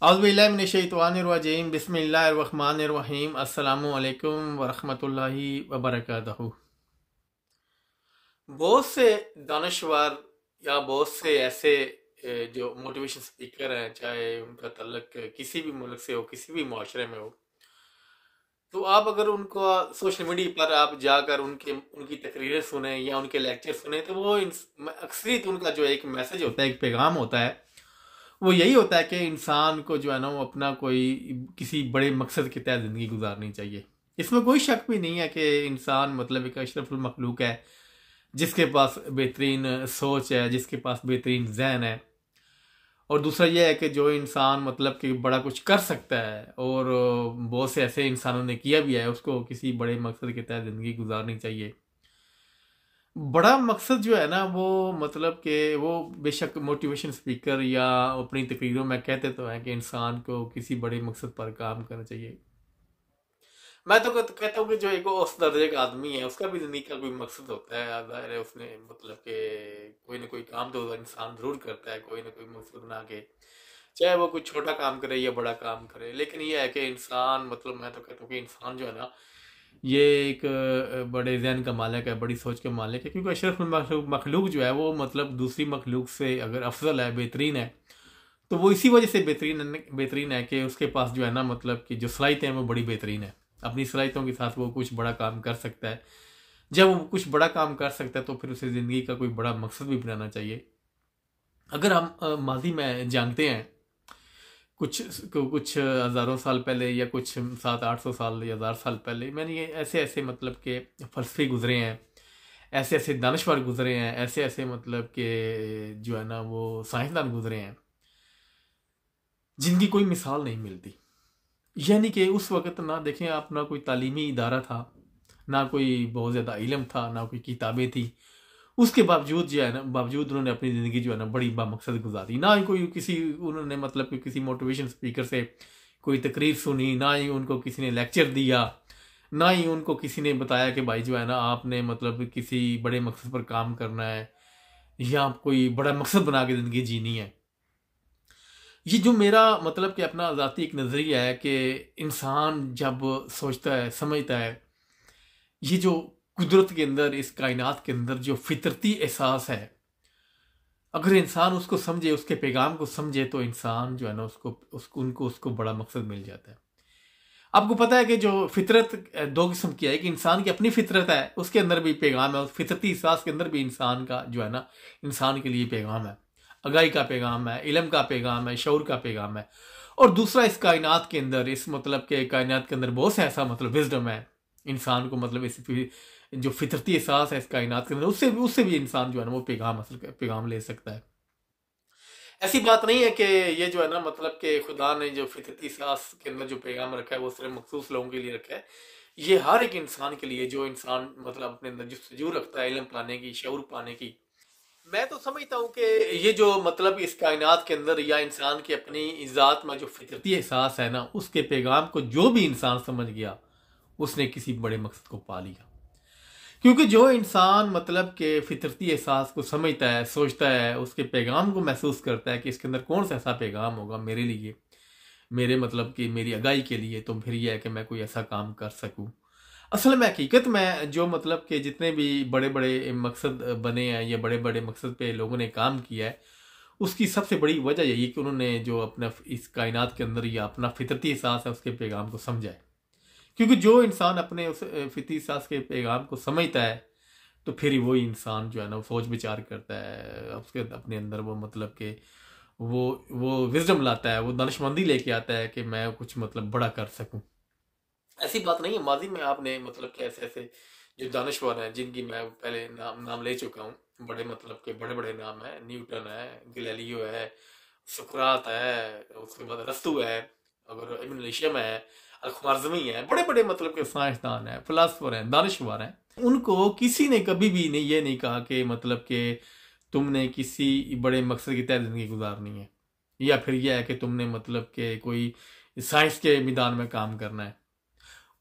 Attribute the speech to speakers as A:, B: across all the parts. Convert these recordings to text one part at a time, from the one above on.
A: औज़ुबिल्लाहि मिनश्शैतानिर्रजीम बिस्मिल्लाहिर्रहमानिर्रहीम अस्सलामु अलैकुम वरहमतुल्लाहि वबरकातुहू। बहुत से दानश्वर या बहुत से ऐसे जो मोटिवेशन स्पीकर हैं, चाहे उनका तल्लक किसी भी मुल्क से हो, किसी भी माशरे में हो, तो आप अगर उनको सोशल मीडिया पर आप जाकर उनके उनकी तकरीरें सुने या उनके लेक्चर सुने, तो वो अक्सरियत उनका जो एक मैसेज होता है, एक पैगाम होता है, वो यही होता है कि इंसान को जो है ना वो अपना कोई किसी बड़े मकसद के तहत ज़िंदगी गुजारनी चाहिए। इसमें कोई शक भी नहीं है कि इंसान मतलब एक अशरफुल मखलूक है, जिसके पास बेहतरीन सोच है, जिसके पास बेहतरीन जहन है। और दूसरा यह है कि जो इंसान मतलब कि बड़ा कुछ कर सकता है, और बहुत से ऐसे इंसानों ने किया भी है, उसको किसी बड़े मकसद के तहत ज़िंदगी गुजारनी चाहिए। बड़ा मकसद जो है ना वो मतलब कि वो बेशक मोटिवेशन स्पीकर या अपनी तकरीरों में कहते तो हैं कि इंसान को किसी बड़े मकसद पर काम करना चाहिए। मैं तो कहता हूँ कि जो एक उस दर्जे का आदमी है, उसका भी जिंदगी का कोई मकसद होता है। जाहिर है उसने मतलब कि कोई ना कोई काम तो इंसान जरूर करता है, कोई ना कोई मकसद बना के, चाहे वो कोई छोटा काम करे या बड़ा काम करे। लेकिन ये है कि इंसान मतलब मैं तो कहता हूँ कि इंसान जो है ना ये एक बड़े जहन का मालिक है, बड़ी सोच का मालिक है। क्योंकि अशरफ मखलूक जो है वो मतलब दूसरी मखलूक से अगर अफजल है, बेहतरीन है, तो वो इसी वजह से बेहतरीन है कि उसके पास जो है ना मतलब कि जो सलाहियतें हैं वो बड़ी बेहतरीन है। अपनी सलाहियतों के साथ वो कुछ बड़ा काम कर सकता है। जब वो कुछ बड़ा काम कर सकता है तो फिर उसे ज़िंदगी का कोई बड़ा मकसद भी बनाना चाहिए। अगर हम माजी में जानते हैं, कुछ कुछ हज़ारों साल पहले या कुछ 700-800 साल या 1000 साल पहले, मैंने ये ऐसे ऐसे मतलब के फ़लसफ़े गुज़रे हैं, ऐसे ऐसे दानश्वर गुज़रे हैं, ऐसे ऐसे मतलब के जो है ना वो साइंसदान गुज़रे हैं, जिनकी कोई मिसाल नहीं मिलती। यानी कि उस वक़्त ना देखें आप, ना कोई तालीमी इदारा था, ना कोई बहुत ज़्यादा इल्म था, ना कोई किताबें थी। उसके बावजूद जो है ना, बावजूद उन्होंने अपनी ज़िंदगी जो है ना बड़ी बामकसद गुजारी। ना ही कोई किसी उन्होंने मतलब कि किसी मोटिवेशन स्पीकर से कोई तकरीर सुनी, ना ही उनको किसी ने लेक्चर दिया, ना ही उनको किसी ने बताया कि भाई जो है ना आपने मतलब किसी बड़े मकसद पर काम करना है या कोई बड़ा मकसद बना के ज़िंदगी जीनी है। ये जो मेरा मतलब कि अपना ज़ाती एक नज़रिया है कि इंसान जब सोचता है, समझता है, ये जो कुदरत के अंदर, इस कायनात के अंदर जो फितरती एहसास है, अगर इंसान उसको समझे, उसके पैगाम को समझे, तो इंसान जो है ना उसको बड़ा मकसद मिल जाता है। आपको पता है कि जो फितरत दो किस्म की है। एक इंसान की अपनी फितरत है, उसके अंदर भी पैगाम है, उस फितरती एहसास के अंदर भी इंसान का जो है ना इंसान के लिए पैगाम है, आगाही का पैगाम है, इल्म का पैगाम है, शऊर का पैगाम है। और दूसरा इस कायनात के अंदर, इस मतलब के कायनात के अंदर बहुत सा ऐसा मतलब विजडम है इंसान को, मतलब इस जो फितरती एहसास है इस कायनात के अंदर, उससे भी इंसान जो है ना वो पैगाम ले सकता है। ऐसी बात नहीं है कि ये जो है ना मतलब कि खुदा ने जो फितरती एहसास के अंदर जो पैगाम रखा है वो सिर्फ मखसूस लोगों के लिए रखा है। ये हर एक इंसान के लिए, जो इंसान मतलब अपने अंदर जस्तजू रखता है इल्म पाने की, शऊर पाने की। मैं तो समझता हूँ कि ये जो मतलब इस कायनात के अंदर या इंसान की अपनी ज़ात में जो फितरती एहसास है ना, उसके पैगाम को जो भी इंसान समझ गया, उसने किसी बड़े मकसद को पा लिया। क्योंकि जो इंसान मतलब के फितरती एहसास को समझता है, सोचता है, उसके पैगाम को महसूस करता है कि इसके अंदर कौन सा ऐसा पैगाम होगा मेरे लिए, मेरे मतलब कि मेरी आगाही के लिए, तो फिर यह है कि मैं कोई ऐसा काम कर सकूं। असल में हकीकत में जो मतलब कि जितने भी बड़े बड़े मकसद बने हैं या बड़े बड़े मकसद पे लोगों ने काम किया है, उसकी सबसे बड़ी वजह यही है कि उन्होंने जो अपना इस कायनात के अंदर या अपना फितरती एहसास है उसके पैगाम को समझा है। क्योंकि जो इंसान अपने उस फितरती एहसास के पैगाम को समझता है, तो फिर ही वही इंसान जो है ना वो सोच विचार करता है, उसके अपने अंदर वो मतलब कि वो विजडम लाता है, वो दानिशमंदी लेके आता है कि मैं कुछ मतलब बड़ा कर सकूं। ऐसी बात नहीं है, माजी में आपने मतलब कि ऐसे ऐसे जो दानश्वर हैं, जिनकी मैं पहले नाम नाम ले चुका हूँ, बड़े मतलब के बड़े बड़े नाम हैं, न्यूटन है, गैलीलियो है, सुकरात है, उसके बाद अरस्तू है, और इब्न हिशम है, अल-ख्वारिज़मी है, बड़े बड़े मतलब के साइंसदान हैं, फिलासफर हैं, दानश्वर हैं। उनको किसी ने कभी भी नहीं ये नहीं कहा कि मतलब कि तुमने किसी बड़े मकसद की तहत जिंदगी गुजारनी है, या फिर यह है कि तुमने मतलब कि कोई साइंस के मैदान में काम करना है।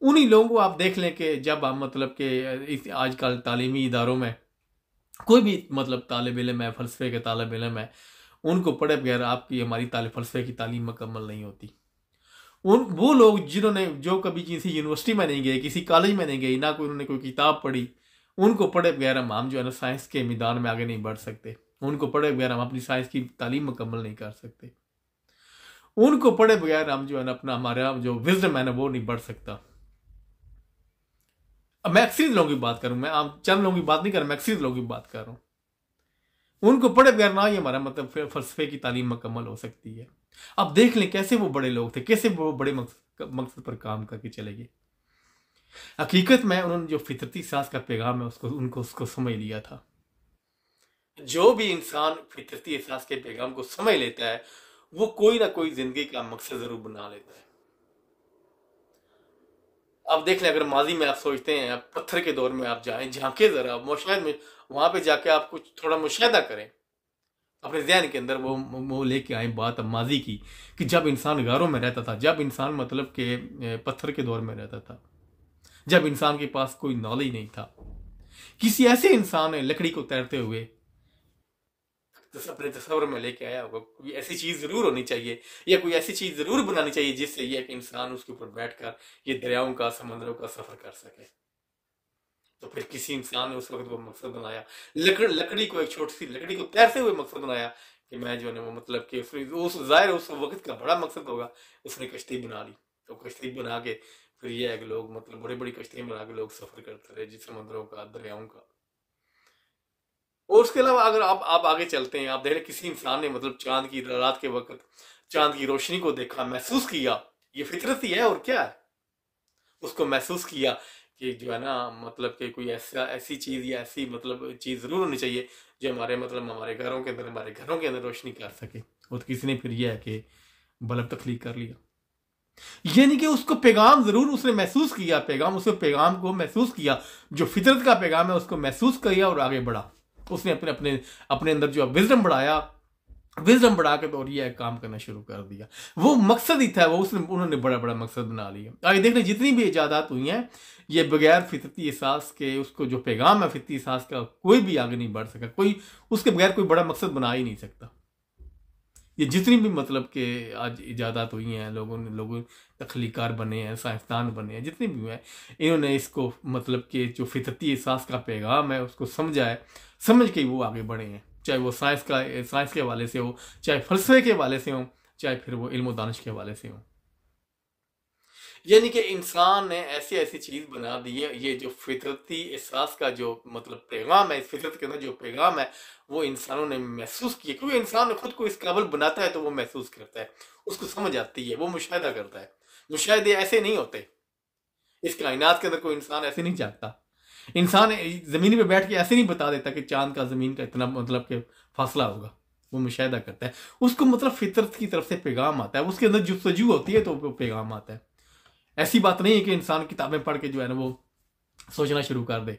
A: उन्हीं लोगों को आप देख लें कि जब हम मतलब कि इस आजकल तालीमी इदारों में कोई भी मतलब तालिब इल्म है, फ़लसफ़े के तालिब इल्म है, उनको पढ़े बगैर आपकी हमारी फलसफे की तालीम मुकम्मल नहीं होती। वो लोग जिन्होंने जो कभी किसी यूनिवर्सिटी में नहीं गए, किसी कॉलेज में नहीं गए, ना कोई उन्होंने कोई किताब पढ़ी, उनको पढ़े बगैर हम जो है ना साइंस के मैदान में आगे नहीं बढ़ सकते। उनको पढ़े बगैर हम अपनी साइंस की तालीम मुकम्मल नहीं कर सकते। उनको पढ़े बगैर हम जो है ना अपना हमारा जो विजडम है ना वो नहीं बढ़ सकता। अब मैं अक्सर लोगों की बात करूं, मैं आम चंद लोगों की बात नहीं कर रहा, मैं अक्सर लोगों की बात कर रहा हूं। उनको पढ़े बगैर ना ही हमारा मतलब फलसफे की तालीम मुकम्मल हो सकती है। अब देख लें कैसे वो बड़े लोग थे, कैसे वो बड़े मकसद पर काम करके चले गए। हकीकत में उन्होंने जो फितरती सास का पैगाम है उसको समझ लिया था। जो भी इंसान फितरती एहसास के पैगाम को समझ लेता है वो कोई ना कोई जिंदगी का मकसद जरूर बना लेता है। अब देख लें, अगर माजी में आप सोचते हैं, आप पत्थर के दौर में आप जाएं, झांके जरा मुशाहिद में, वहां पे जाके आप कुछ थोड़ा मुशाहिदा करें अपने ज़हन के अंदर, वो लेके आए बात अब माजी की कि जब इंसान गारों में रहता था, जब इंसान मतलब के पत्थर के दौर में रहता था, जब इंसान के पास कोई नॉलेज नहीं था, किसी ऐसे इंसान ने लकड़ी को तैरते हुए अपने तस्वर में लेके आया होगा। कोई ऐसी चीज जरूर होनी चाहिए या कोई ऐसी चीज जरूर बनानी चाहिए जिससे ये कि इंसान उसके ऊपर बैठकर ये दरियाओं का, समंदरों का सफर कर सके। तो फिर किसी इंसान ने उस वक्त वो मकसद बनाया, लकड़ी को, एक छोटी सी लकड़ी को तैरते हुए मकसद बनाया कि मैं जो है वो मतलब कि उस जाहिर उस वक्त का बड़ा मकसद होगा, उसने कश्ती बना ली। तो कश्ती बना के फिर ये है कि लोग मतलब बड़ी बड़ी कश्तियां बना के लोग सफर करते रहे जिस समंदरों का, दरियाओं का। और उसके अलावा अगर आप आगे चलते हैं, आप देख रहे किसी इंसान ने मतलब चांद की रात के वक्त चांद की रोशनी को देखा, महसूस किया, ये फितरत ही है और क्या है, उसको महसूस किया कि जो है ना मतलब कि कोई ऐसी चीज या ऐसी मतलब चीज जरूर होनी चाहिए जो हमारे मतलब हमारे घरों के अंदर रोशनी कर सके। और किसी ने फिर यह है कि बल्ब तख्लीक कर लिया। यानी कि उसको पैगाम जरूर उसने महसूस किया, पैगाम को महसूस किया, जो फितरत का पैगाम है उसको महसूस किया और आगे बढ़ा। उसने अपने अपने अपने अंदर जो विजडम बढ़ाया, विजडम बढ़ा के तो और ये काम करना शुरू कर दिया। वो मकसद ही था, वो उन्होंने बड़ा बड़ा मकसद बना लिया। आगे देख लें जितनी भी इजादात हुई हैं ये बगैर फितरती एहसास के, उसको जो पैगाम है फितरती एहसास का, कोई भी आगे नहीं बढ़ सका, कोई उसके बगैर कोई बड़ा मकसद बना ही नहीं सकता। ये जितनी भी मतलब के आज इजादात हुई हैं, लोग तख्लीकार बने हैं, साइंसदान बने हैं, जितने भी हैं, इन्होंने इसको मतलब कि जो फितरती एहसास का पैगाम है उसको समझा है, समझ के वो आगे बढ़े हैं। चाहे वो साइंस के हवाले से हो, चाहे फलसफे के हवाले से हो, चाहे फिर वो इल्म दानिश के हवाले से हो। यानी कि इंसान ने ऐसी ऐसी चीज बना दी है, ये जो फितरती एहसास का जो मतलब पैगाम है, इस फितरत के अंदर जो पैगाम है वो इंसानों ने महसूस किया। क्योंकि इंसान खुद को इस काबिल बनाता है तो वो महसूस करता है, उसको समझ आती है, वो मुशाहिदा करता है। मुशाहिदे ऐसे नहीं होते, इस कायनात के अंदर कोई इंसान ऐसे नहीं जागता। इंसान जमीन पे बैठ के ऐसे नहीं बता देता कि चांद का जमीन का इतना मतलब के फासला होगा, वो मुशाहिदा करता है, उसको मतलब फितरत की तरफ से पैगाम आता है, उसके अंदर जुस्तजू होती है तो वो पैगाम आता है। ऐसी बात नहीं है कि इंसान किताबें पढ़ के जो है ना वो सोचना शुरू कर दे।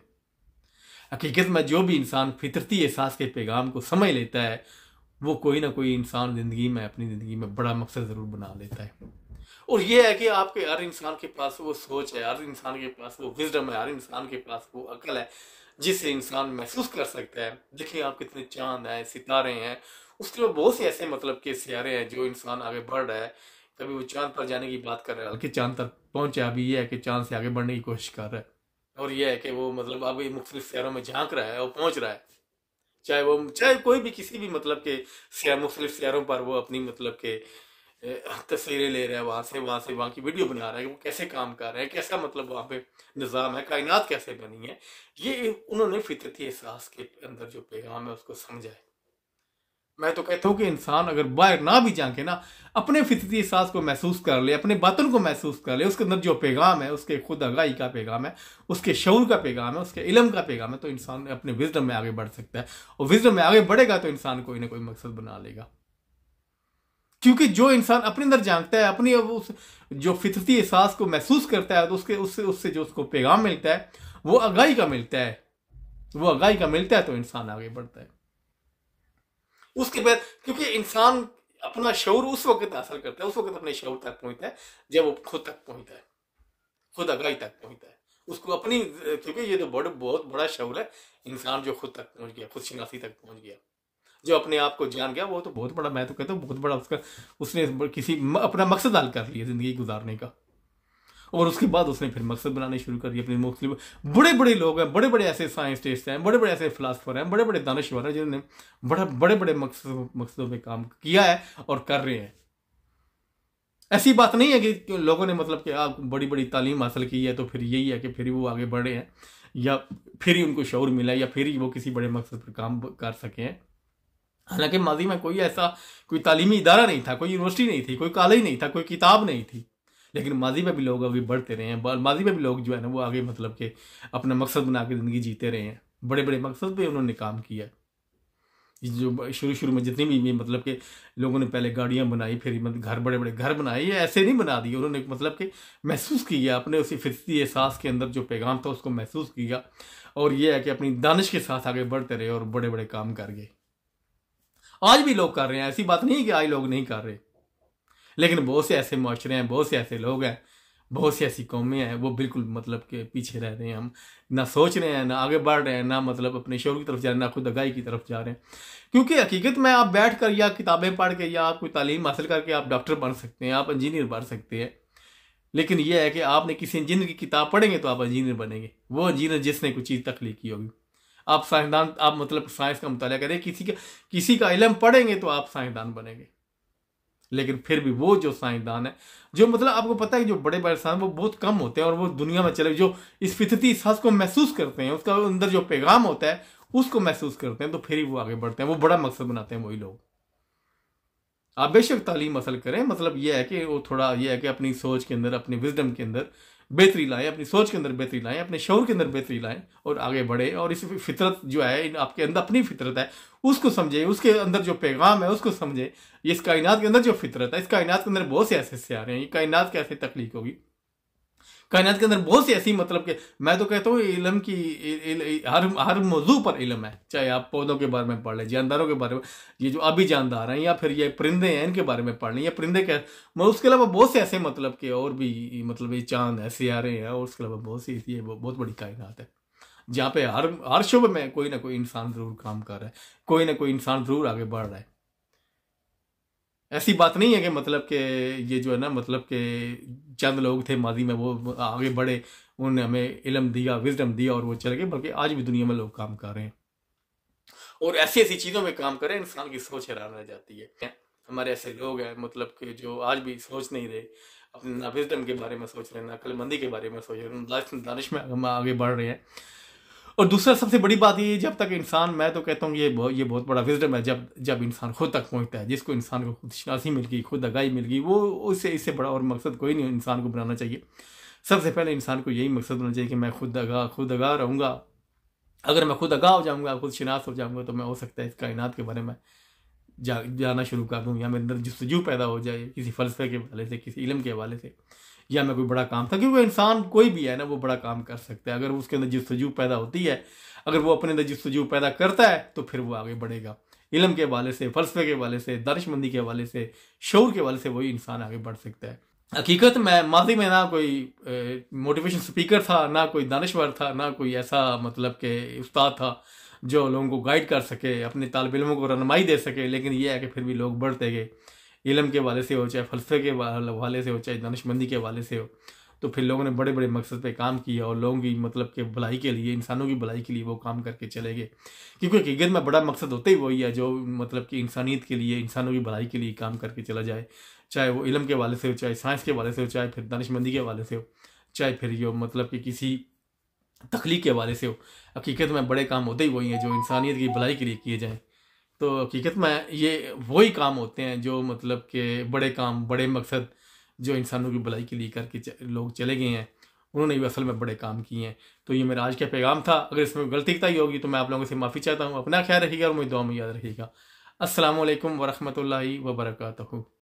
A: हकीकत में जो भी इंसान फितरती एहसास के पैगाम को समझ लेता है वो कोई ना कोई इंसान जिंदगी में, अपनी जिंदगी में बड़ा मकसद जरूर बना लेता है। और ये है कि आपके हर इंसान के पास वो सोच है, हर इंसान के पास वो विजडम है, हर इंसान के पास वो अकल है जिससे इंसान महसूस कर सकता है। देखिए आप कितने चांद हैं, सितारे हैं, उसके बाद बहुत से ऐसे मतलब के सियारे हैं जो इंसान आगे बढ़ रहा है। कभी वो चांद पर जाने की बात कर रहा है, बल्कि चांद तक पहुंचा, अभी ये है कि चांद से आगे बढ़ने की कोशिश कर रहा है। और ये है कि वो मतलब अभी मुख्तलिफ शहरों में झांक रहा है और पहुंच रहा है। चाहे कोई भी किसी भी मतलब के मुख्तलिफ शहरों पर वो अपनी मतलब के तस्वीरें ले रहा है, वहां की वीडियो बना रहा है कि वो कैसे काम कर रहे हैं, कैसा मतलब वहां पे निज़ाम है, कायनात कैसे बनी है। ये उन्होंने फितरती एहसास के अंदर जो पैगाम है उसको समझा है। मैं तो कहता हूँ कि इंसान अगर बाहर ना भी झांके ना, अपने फितरती एहसास को महसूस कर ले, अपने बातों को महसूस कर ले, उसके अंदर जो पैगाम है, उसके खुद आगाही का पैगाम है, उसके शऊर का पैगाम है, उसके इल्म का पैगाम है, तो इंसान अपने विजडम में आगे बढ़ सकता है। और विजडम में आगे बढ़ेगा तो इंसान कोई ना कोई मकसद बना लेगा। क्योंकि जो इंसान अपने अंदर जानता है, अपनी उस जो फितरती एहसास को महसूस करता है, तो उससे जो उसको पैगाम मिलता है वो आगाही का मिलता है, वो आगाही का मिलता है तो इंसान आगे बढ़ता है। उसके बाद क्योंकि इंसान अपना शऊर उस वक्त हासिल करता है, उस वक्त अपने शऊर तक पहुंचता है जब वो खुद तक पहुंचता है, खुद आगाही तक पहुंचता है। उसको अपनी, क्योंकि ये तो बहुत बड़ा शऊर है, इंसान जो खुद तक पहुंच गया, खुद शिनासी तक पहुंच गया। जो अपने आप को जान गया वो तो बहुत बड़ा, मैं तो कहता हूँ बहुत बड़ा उसका, उसने अपना मकसद हल कर लिया ज़िंदगी गुजारने का। और उसके बाद उसने फिर मकसद बनाने शुरू कर दिए अपने मुख्तलिफ। बड़े बड़े लोग हैं, बड़े बड़े ऐसे साइंटिस्ट हैं, बड़े बड़े ऐसे फिलासफर हैं, बड़े बड़े दानश्वर हैं जिन्होंने बड़े बड़े मकसदों में काम किया है और कर रहे हैं। ऐसी बात नहीं है कि लोगों ने मतलब कि आप बड़ी बड़ी तालीम हासिल की है तो फिर यही है कि फिर वो आगे बढ़े हैं, या फिर ही उनको शऊर मिला, या फिर ही वो किसी बड़े मकसद पर काम कर सके हैं। हालांकि माजी में कोई ऐसा कोई तालीमी इदारा नहीं था, कोई यूनिवर्सिटी नहीं थी, कोई कॉलेज नहीं था, कोई किताब नहीं थी, लेकिन माजी में भी लोग अभी बढ़ते रहे हैं। माजी में भी लोग जो है ना वो आगे मतलब कि अपना मकसद बना के ज़िंदगी जीते रहे हैं। बड़े बड़े मकसद पे उन्होंने काम किया। जो शुरू में जितनी भी मतलब कि लोगों ने पहले गाड़ियां बनाई, फिर मतलब घर, बड़े बड़े घर बनाए, ये ऐसे नहीं बना दिए उन्होंने, मतलब कि महसूस किया अपने उसी फितरी एहसास के अंदर जो पैगाम था उसको महसूस किया, और ये है कि अपनी दानिश के साथ आगे बढ़ते रहे और बड़े बड़े काम कर गए। आज भी लोग कर रहे हैं, ऐसी बात नहीं है कि आज लोग नहीं कर रहे, लेकिन बहुत से ऐसे माशरे हैं, बहुत से ऐसे लोग हैं, बहुत सी ऐसी कौमें हैं वो बिल्कुल मतलब के पीछे रह रहे हैं। हम ना सोच रहे हैं, ना आगे बढ़ रहे हैं, ना मतलब अपने शौर की तरफ जा रहे हैं, ना खुद आगाही की तरफ जा रहे हैं। क्योंकि हकीकत में आप बैठ कर या किताबें पढ़ के या आप कोई तालीम हासिल करके आप डॉक्टर बन सकते हैं, आप इंजीनियर बन सकते हैं, लेकिन यह है कि आपने किसी इंजीनियर की किताब पढ़ेंगे तो आप इंजीनियर बनेंगे, वो इंजीनियर जिसने कोई चीज़ तख्लीक की होगी। आप साइंसदान, आप मतलब साइंस का मुताला करें, किसी का इल्म पढ़ेंगे तो आप साइंसदान बनेंगे। लेकिन फिर भी वो जो साइंसदान है, जो मतलब आपको पता है कि जो बड़े बड़े साइंस वो बहुत कम होते हैं, और वो दुनिया में चले जो इस फितरती एहसास को महसूस करते हैं, उसका अंदर जो पैगाम होता है उसको महसूस करते हैं, तो फिर ही वो आगे बढ़ते हैं, वो बड़ा मकसद बनाते हैं वही लोग। आप बेशक तालीम हासिल करें, मतलब यह है कि वो थोड़ा यह है कि अपनी सोच के अंदर, अपनी विजडम के अंदर बेहतरी लाएं, अपनी सोच के अंदर बेहतरी लाएं, अपने शौर के अंदर बेहतरी लाएं और आगे बढ़े। और इस फितरत जो है आपके अंदर, अपनी फितरत है उसको समझे, उसके अंदर जो पैगाम है उसको समझे। इस कायनात के अंदर जो फितरत है, इस कायनात के अंदर बहुत से ऐसे सियारे हैं, ये कायनात कैसे तख्लीक होगी, कायनात के अंदर बहुत सी ऐसी मतलब कि मैं तो कहता हूँ इल्म की हर मौजू पर इल्म है। चाहे आप पौधों के बारे में पढ़ लें, जानदारों के बारे में, ये जो अभी जानदार हैं, या फिर ये परिंदे हैं इनके बारे में पढ़ लें, या परिंदे के उसके अलावा बहुत से ऐसे मतलब के और भी मतलब ये चांद है, सियारे हैं, और उसके अलावा बहुत सी ये बहुत बड़ी कायनात है जहाँ पे हर शुभ में कोई ना कोई इंसान जरूर काम कर रहा है, कोई ना कोई इंसान जरूर आगे बढ़ रहा है। ऐसी बात नहीं है कि मतलब कि ये जो है ना मतलब कि चंद लोग थे माजी में वो आगे बढ़े, उन्होंने हमें इल्म दिया, विजडम दिया और वो चले गए, बल्कि आज भी दुनिया में लोग काम कर रहे हैं और ऐसी ऐसी चीज़ों में काम करें, इंसान की सोच हैरान रह जाती है। हमारे ऐसे लोग हैं मतलब कि जो आज भी सोच नहीं रहे, अपने ना विजडम के बारे में सोच रहे हैं, ना अक्लमंदी के बारे में सोच रहे हैं, दानिश में हम आगे बढ़ रहे हैं। और दूसरा सबसे बड़ी बात ये, जब तक इंसान, मैं तो कहता हूँ ये बहुत बड़ा विजडम है, जब इंसान खुद तक पहुँचता है, जिसको इंसान को खुद शनासी मिल गई, खुद आगाही मिल गई, वो उससे इससे बड़ा और मकसद कोई नहीं इंसान को बनाना चाहिए। सबसे पहले इंसान को यही मकसद होना चाहिए कि मैं खुद आगाह रहूँगा। अगर मैं खुद आगाह हो जाऊँगा, खुद शनास हो जाऊँगा, तो मैं हो सकता है इस कायनात के बारे में जाना शुरू कर दूँ, या मेरे अंदर जस्तजू पैदा हो जाए किसी फ़लसफ़े के हवाले से, किसी इल्म के हवाले से, या मैं कोई बड़ा काम था। क्योंकि इंसान कोई भी है ना वो बड़ा काम कर सकता है, अगर उसके अंदर जस्तजू पैदा होती है, अगर वो अपने अंदर जस्तजू पैदा करता है तो फिर वो आगे बढ़ेगा। इल्म के हवाले से, फ़लसफ़े के हवाले से, दानिशमंदी के हवाले से, शऊर के हवाले से वही इंसान आगे बढ़ सकता है। हकीकत में माजी में ना कोई मोटिवेशन स्पीकर था, ना कोई दानिशवर था, ना कोई ऐसा मतलब कि उस्ताद था जो लोगों को गाइड कर सके, अपने तालिब इल्मों को रहनुमाई दे सके। लेकिन यह है कि फिर भी लोग बढ़ते गए, इल्म के हवाले से हो, चाहे फ़लसफ़े के हवाले से हो, चाहे दानिशमंदी के हवाले से हो, तो फिर लोगों ने बड़े बड़े मकसद पे काम किया और लोगों की मतलब के भलाई के लिए, इंसानों की भलाई के लिए वो काम करके चले गए। क्योंकि हकीकत में बड़ा मकसद होता ही वही है जो मतलब कि इंसानियत के लिए, इंसानों की भलाई के लिए काम करके चला जाए, चाहे वो इल्म के हवाले से हो, चाहे साइंस के हवाले से हो, चाहे फिर दानिशमंदी के हवाले से हो, चाहे फिर जो मतलब कि किसी तख्लीक के हवाले से हो। हकीकत में बड़े काम होते ही वही हैं जो इंसानियत की भलाई के लिए किए जाएँ। तो हकीकत में ये वही काम होते हैं जो मतलब कि बड़े काम, बड़े मकसद जो इंसानों की भलाई के लिए करके लोग चले गए हैं, उन्होंने भी असल में बड़े काम किए हैं। तो ये मेरा आज का पैगाम था। अगर इसमें गलती कताई होगी तो मैं आप लोगों से माफ़ी चाहता हूँ। अपना ख्याल रखिएगा और मुझे दुआ में याद रखिएगा। अस्सलामु अलैकुम वरहमतुल्लाहि वबरकातुहू।